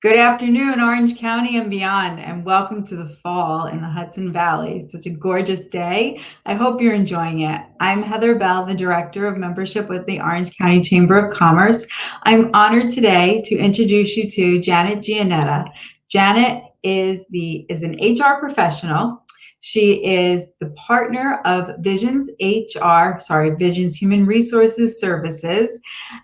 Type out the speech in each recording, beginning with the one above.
Good afternoon, Orange County and beyond, and welcome to the fall in the Hudson Valley. It's such a gorgeous day. I hope you're enjoying it. I'm Heather Bell, the Director of Membership with the Orange County Chamber of Commerce. I'm honored today to introduce you to Janet Giannetta. Janet is an HR professional. She is the partner of Visions Human Resources Services,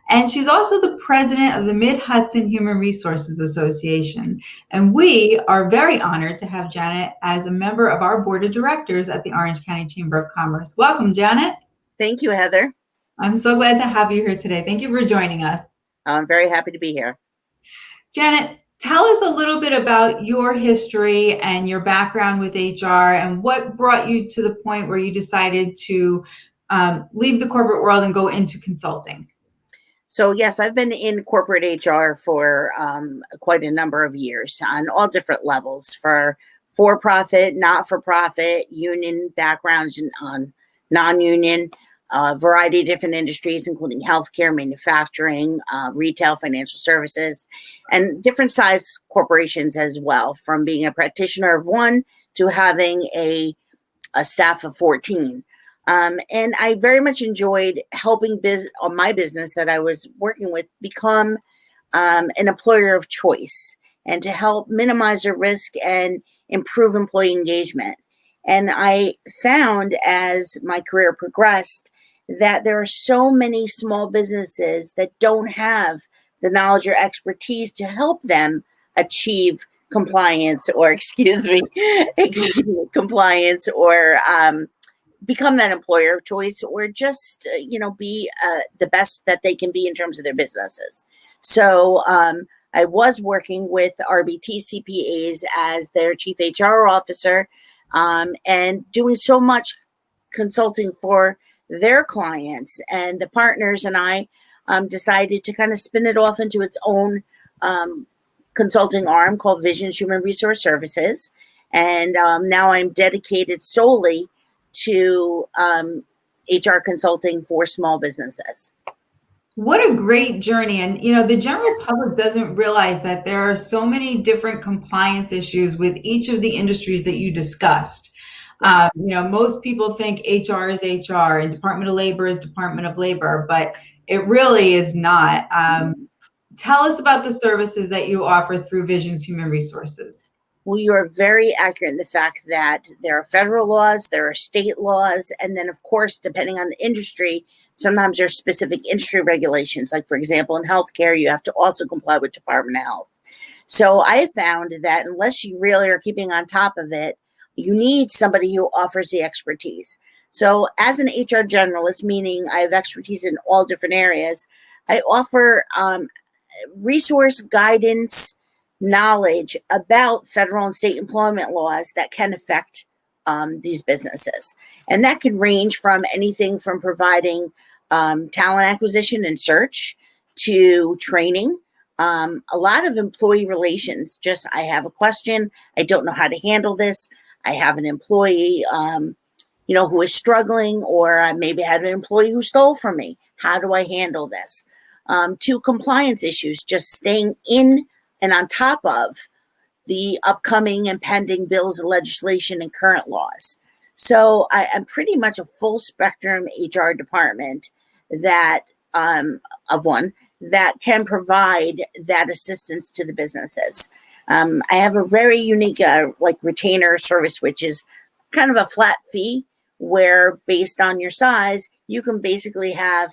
and she's also the president of the Mid-Hudson Human Resources Association. And we are very honored to have Janet as a member of our board of directors at the Orange County Chamber of Commerce. Welcome, Janet. Thank you, Heather. I'm so glad to have you here today. Thank you for joining us. I'm very happy to be here. Janet, tell us a little bit about your history and your background with HR and what brought you to the point where you decided to leave the corporate world and go into consulting. So, yes, I've been in corporate HR for quite a number of years on all different levels, for-profit, not-for-profit, union backgrounds, and on non-union, a variety of different industries, including healthcare, manufacturing, retail, financial services, and different size corporations as well, from being a practitioner of one to having a staff of 14. And I very much enjoyed helping my business that I was working with become an employer of choice and to help minimize the risk and improve employee engagement. And I found as my career progressed that there are so many small businesses that don't have the knowledge or expertise to help them achieve compliance or, compliance or become that employer of choice or just, be the best that they can be in terms of their businesses. So I was working with RBT CPAs as their chief HR officer and doing so much consulting for their clients, and the partners and I decided to kind of spin it off into its own consulting arm called Visions Human Resource Services. And now I'm dedicated solely to HR consulting for small businesses. What a great journey. And, the general public doesn't realize that there are so many different compliance issues with each of the industries that you discussed. Yes. Most people think HR is HR and Department of Labor is Department of Labor, but it really is not. Tell us about the services that you offer through Visions Human Resources. Well, you are very accurate in the fact that there are federal laws, there are state laws, and then, of course, depending on the industry, sometimes there's specific industry regulations. Like, for example, in healthcare, you have to also comply with Department of Health. So I have found that unless you really are keeping on top of it, you need somebody who offers the expertise. So as an HR generalist, meaning I have expertise in all different areas, I offer resource guidance, knowledge about federal and state employment laws that can affect these businesses. And that can range from anything from providing talent acquisition and search to training. A lot of employee relations, just I have a question, I don't know how to handle this. I have an employee, who is struggling, or I maybe had an employee who stole from me. How do I handle this? To compliance issues, just staying in and on top of the upcoming and pending bills and legislation and current laws. So I'm pretty much a full spectrum HR department that that can provide that assistance to the businesses. I have a very unique retainer service, which is kind of a flat fee where based on your size, you can basically have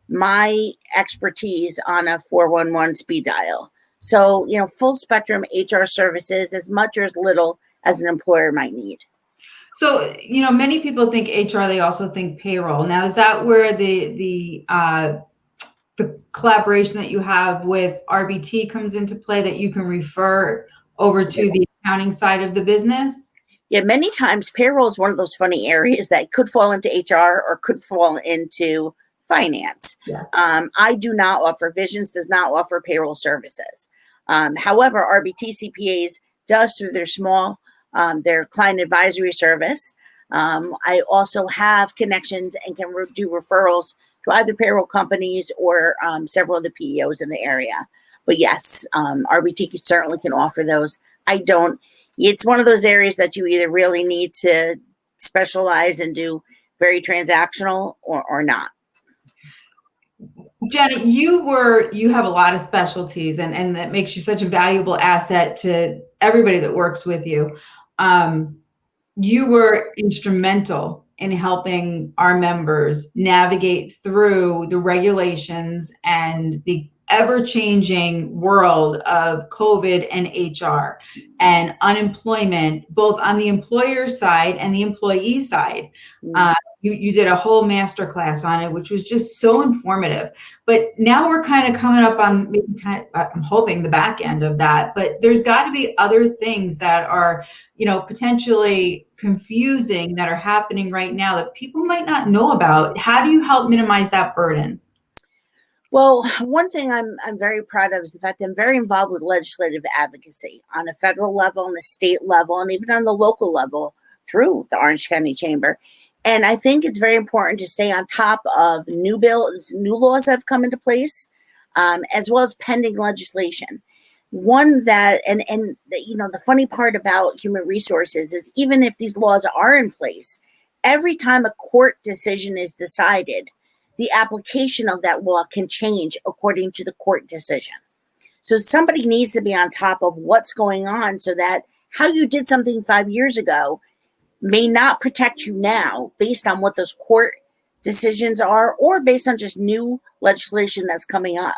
my expertise on a 411 speed dial. So, full spectrum HR services, as much or as little as an employer might need. So, many people think HR, they also think payroll. Now, is that where the collaboration that you have with RBT comes into play, that you can refer over to the accounting side of the business? Yeah, many times payroll is one of those funny areas that could fall into HR or could fall into finance. Yeah. I do not offer, Visions does not offer payroll services. However, RBT CPAs does through their client advisory service. I also have connections and can do referrals to either payroll companies or several of the PEOs in the area. But yes, RBT certainly can offer those. I don't. It's one of those areas that you either really need to specialize and do very transactional or not. Jenny, you have a lot of specialties, and that makes you such a valuable asset to everybody that works with you. You were instrumental in helping our members navigate through the regulations and the ever-changing world of COVID and HR and unemployment, both on the employer side and the employee side. You did a whole masterclass on it, which was just so informative. But now we're kind of coming up on maybe I'm hoping the back end of that. But there's got to be other things that are, potentially confusing that are happening right now that people might not know about. How do you help minimize that burden? Well, one thing I'm very proud of is the fact that I'm very involved with legislative advocacy on a federal level, on the state level, and even on the local level through the Orange County Chamber. And I think it's very important to stay on top of new laws that have come into place, as well as pending legislation. One that, and the funny part about human resources is even if these laws are in place, every time a court decision is decided, the application of that law can change according to the court decision. So somebody needs to be on top of what's going on so that how you did something 5 years ago may not protect you now based on what those court decisions are or based on just new legislation that's coming up.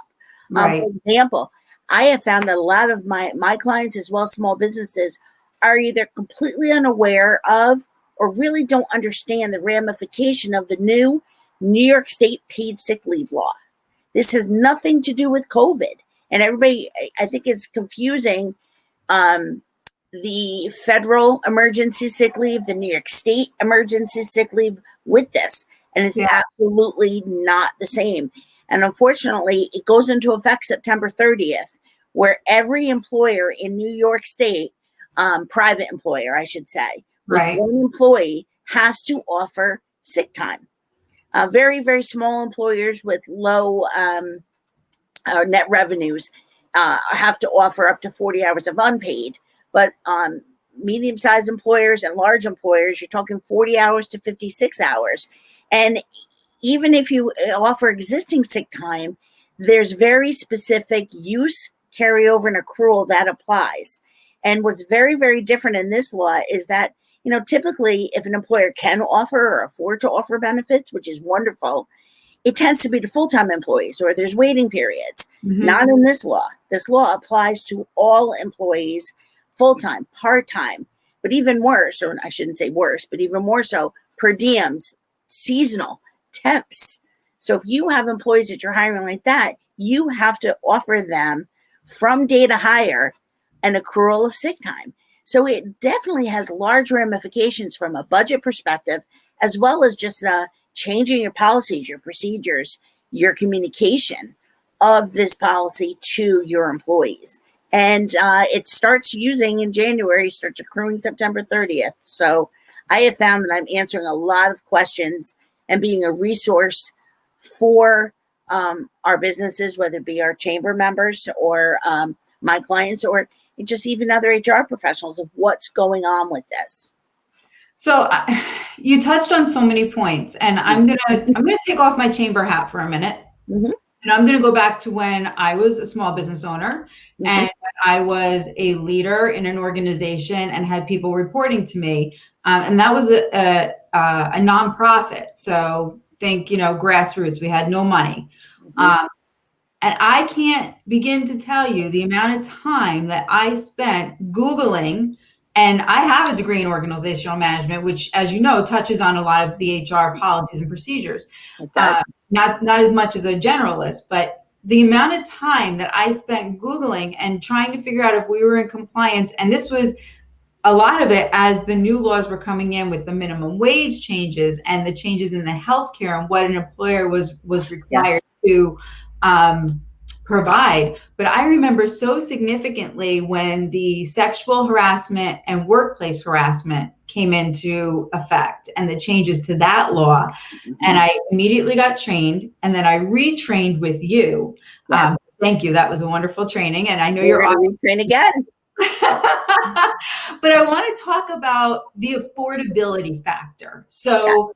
Right. For example, I have found that a lot of my clients as well as small businesses are either completely unaware of or really don't understand the ramification of the new New York State paid sick leave law. This has nothing to do with COVID. And everybody, I think, is confusing the federal emergency sick leave, the New York State emergency sick leave with this. And it's absolutely not the same. And unfortunately, it goes into effect September 30th, where every employer in New York State, private employer, I should say, with one employee has to offer sick time. Very, very small employers with low net revenues have to offer up to 40 hours of unpaid. But medium-sized employers and large employers, you're talking 40 hours to 56 hours. And even if you offer existing sick time, there's very specific use, carryover, and accrual that applies. And what's very, very different in this law is that, typically if an employer can offer or afford to offer benefits, which is wonderful, it tends to be to full-time employees or there's waiting periods. Mm-hmm. Not in this law. This law applies to all employees, full-time, part-time, but even worse, or I shouldn't say worse, but even more so, per diems, seasonal, temps. So if you have employees that you're hiring like that, you have to offer them from day to hire an accrual of sick time. So it definitely has large ramifications from a budget perspective, as well as just changing your policies, your procedures, your communication of this policy to your employees. And it starts using in January, starts accruing September 30th. So I have found that I'm answering a lot of questions and being a resource for our businesses, whether it be our chamber members or my clients or just even other HR professionals of what's going on with this. So you touched on so many points, and I'm gonna take off my chamber hat for a minute, and I'm gonna go back to when I was a small business owner and I was a leader in an organization and had people reporting to me, and that was a nonprofit. So think grassroots. We had no money. And I can't begin to tell you the amount of time that I spent Googling, and I have a degree in organizational management, which, as you know, touches on a lot of the HR policies and procedures. Not as much as a generalist, but the amount of time that I spent Googling and trying to figure out if we were in compliance, and this was a lot of it as the new laws were coming in with the minimum wage changes and the changes in the healthcare and what an employer was required to provide. But I remember so significantly when the sexual harassment and workplace harassment came into effect and the changes to that law. And I immediately got trained, and then I retrained with you. Thank you. That was a wonderful training. And I know We're you're going to retrain again. But I want to talk about the affordability factor. So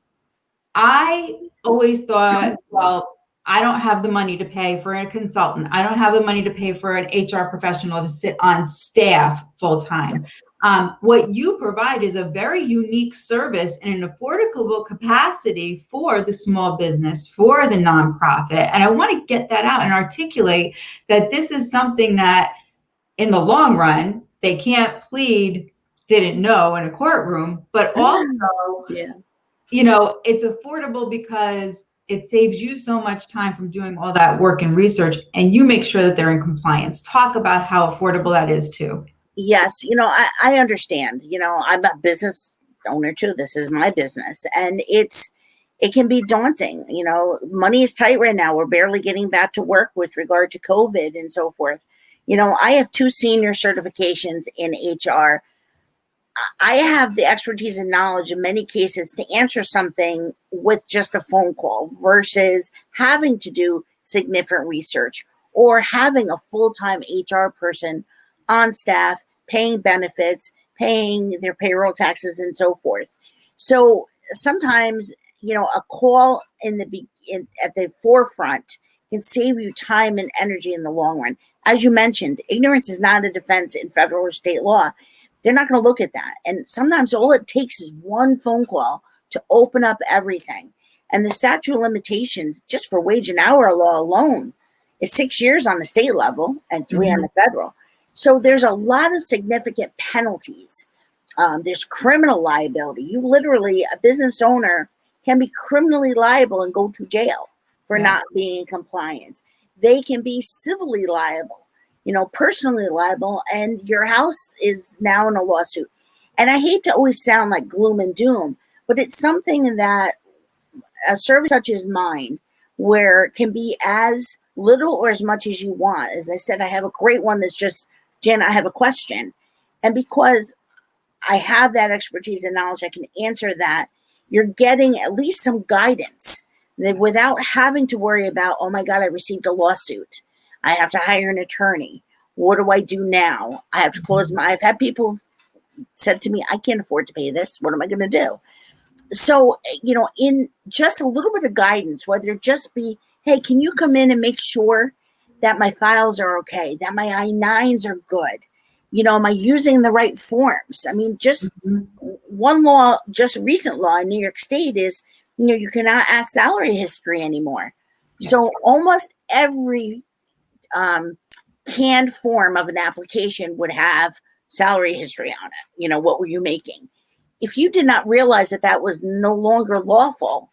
I always thought, well, I don't have the money to pay for a consultant. I don't have the money to pay for an HR professional to sit on staff full time. What you provide is a very unique service in an affordable capacity for the small business, for the nonprofit. And I want to get that out and articulate that this is something that in the long run, they can't plead didn't know in a courtroom, but also, it's affordable because it saves you so much time from doing all that work and research, and you make sure that they're in compliance. Talk about how affordable that is too. Yes, I understand. I'm a business owner too. This is my business, and it can be daunting. Money is tight right now. We're barely getting back to work with regard to COVID and so forth. I have 2 senior certifications in HR. I have the expertise and knowledge in many cases to answer something with just a phone call versus having to do significant research or having a full-time HR person on staff, paying benefits, paying their payroll taxes and so forth. So sometimes, a call at the forefront can save you time and energy in the long run. As you mentioned, ignorance is not a defense in federal or state law. They're not going to look at that. And sometimes all it takes is one phone call to open up everything. And the statute of limitations just for wage and hour law alone is 6 years on the state level and 3 on the federal. So there's a lot of significant penalties. There's criminal liability. You literally, a business owner can be criminally liable and go to jail for not being in compliance. They can be civilly liable, personally liable, and your house is now in a lawsuit. And I hate to always sound like gloom and doom, but it's something that a service such as mine, where it can be as little or as much as you want. As I said, I have a great one that's just, Jen, I have a question. And because I have that expertise and knowledge, I can answer that. You're getting at least some guidance that without having to worry about, oh my God, I received a lawsuit. I have to hire an attorney. What do I do now? I have to close I've had people said to me, I can't afford to pay this. What am I going to do? So, in just a little bit of guidance, whether it just be, hey, can you come in and make sure that my files are okay, that my I-9s are good? Am I using the right forms? I mean, just one law, just recent law in New York State is, you cannot ask salary history anymore. So almost every canned form of an application would have salary history on it. What were you making? If you did not realize that that was no longer lawful,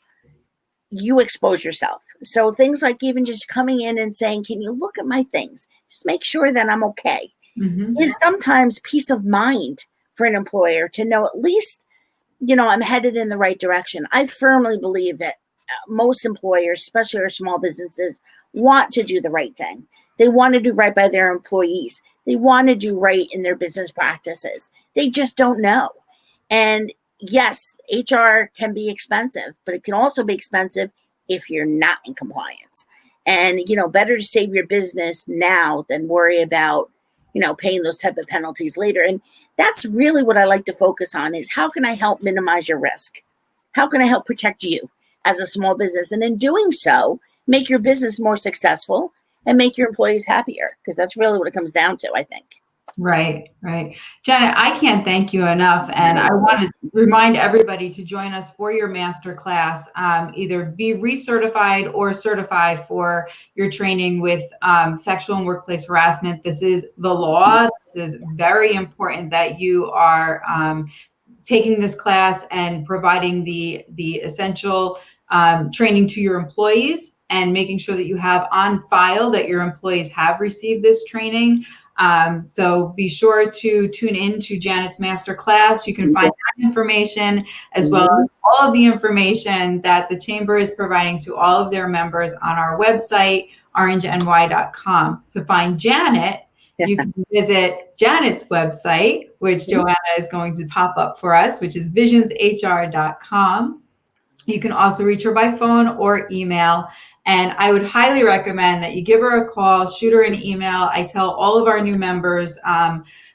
you expose yourself. So things like even just coming in and saying, can you look at my things? Just make sure that I'm okay. Is sometimes peace of mind for an employer to know at least, I'm headed in the right direction. I firmly believe that most employers, especially our small businesses, want to do the right thing. They want to do right by their employees. They want to do right in their business practices. They just don't know. And yes, HR can be expensive, but it can also be expensive if you're not in compliance. And, better to save your business now than worry about, paying those type of penalties later. And that's really what I like to focus on is how can I help minimize your risk? How can I help protect you as a small business? And in doing so, make your business more successful and make your employees happier, because that's really what it comes down to, I think. Right. Janet, I can't thank you enough. And I want to remind everybody to join us for your master class, either be recertified or certify for your training with sexual and workplace harassment. This is the law. This is very important that you are taking this class and providing the essential training to your employees and making sure that you have on file that your employees have received this training. So be sure to tune in to Janet's masterclass. You can find that information as well as all of the information that the Chamber is providing to all of their members on our website, orangeny.com. To find Janet, you can visit Janet's website, which Joanna is going to pop up for us, which is visionshr.com. You can also reach her by phone or email. And I would highly recommend that you give her a call, shoot her an email. I tell all of our new members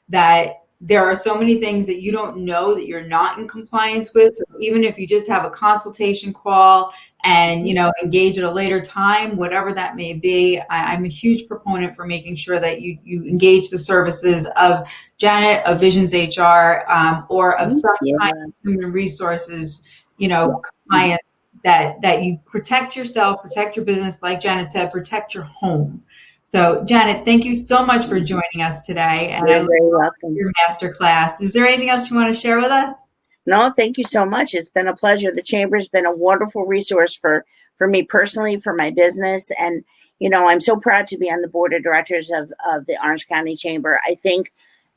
that there are so many things that you don't know that you're not in compliance with. So even if you just have a consultation call and, engage at a later time, whatever that may be, I'm a huge proponent for making sure that you engage the services of Janet, of Visions HR, or of some kind of human resources, compliance, that you protect yourself, protect your business, like Janet said, protect your home. So Janet, thank you so much for joining us today. And I You're look very forward to welcome. your master class. Is there anything else you want to share with us? No, thank you so much. It's been a pleasure. The Chamber's been a wonderful resource for me personally, for my business. And, I'm so proud to be on the board of directors of the Orange County Chamber. I think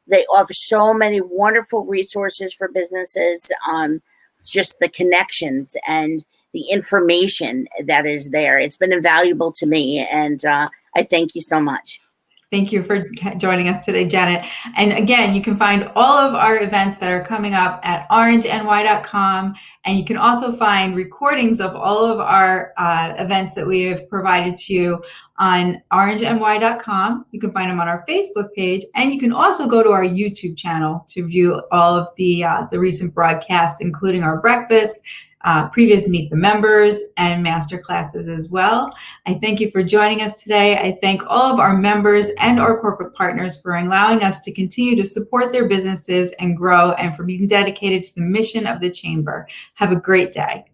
they offer so many wonderful resources for businesses. It's just the connections and the information that is there. It's been invaluable to me. And I thank you so much. Thank you for joining us today, Janet. And again, you can find all of our events that are coming up at orangeny.com. And you can also find recordings of all of our events that we have provided to you on orangeny.com. You can find them on our Facebook page. And you can also go to our YouTube channel to view all of the recent broadcasts, including our breakfast, previous Meet the Members, and master classes as well. I thank you for joining us today. I thank all of our members and our corporate partners for allowing us to continue to support their businesses and grow, and for being dedicated to the mission of the Chamber. Have a great day.